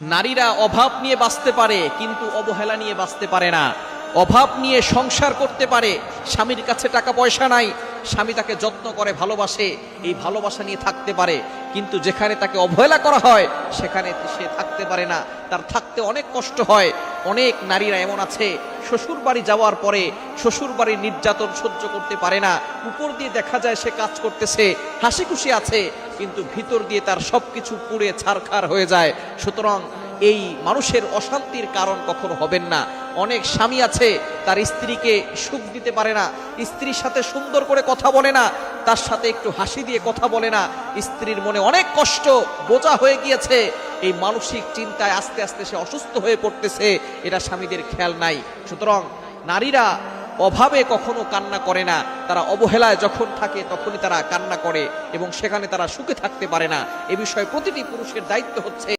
নারীরা অভাব নিয়ে বাঁচতে পারে কিন্তু অবহেলা নিয়ে বাঁচতে পারে না। অভাব নিয়ে সংসার করতে পারে, স্বামীর কাছে টাকা পয়সা নাই, স্বামী তাকে যত্ন করে ভালোবাসে, এই ভালোবাসা নিয়ে থাকতে পারে। কিন্তু যেখানে তাকে অবহেলা করা হয় সেখানে সে থাকতে পারে না, তার থাকতে অনেক কষ্ট হয়। অনেক নারীরা এমন আছে শ্বশুর বাড়ি যাওয়ার পরে শ্বশুর বাড়ির নির্যাতন সহ্য করতে পারে না। উপর দিয়ে দেখা যায় সে কাজ করতেছে, হাসি খুশি আছে, কিন্তু ভিতর দিয়ে তার সবকিছু পুড়ে ছারখার হয়ে যায়। সুতরাং এই মানুষের অশান্তির কারণ কখনো হবেন না। অনেক স্বামী আছে তার স্ত্রীকে সুখ দিতে পারে না, স্ত্রীর সাথে সুন্দর করে কথা বলে না, তার সাথে একটু হাসি দিয়ে কথা বলে না। স্ত্রীর মনে অনেক কষ্ট, বোঝা হয়ে গিয়েছে, এই মানসিক চিন্তায় আস্তে আস্তে সে অসুস্থ হয়ে পড়তেছে, এটা স্বামীদের খেয়াল নাই। সুতরাং নারীরা অভাবে কখনো কান্না করে না, তারা অবহেলায় যখন থাকে তখনই তারা কান্না করে এবং সেখানে তারা সুখে থাকতে পারে না। এ বিষয়ে প্রতিটি পুরুষের দায়িত্ব হচ্ছে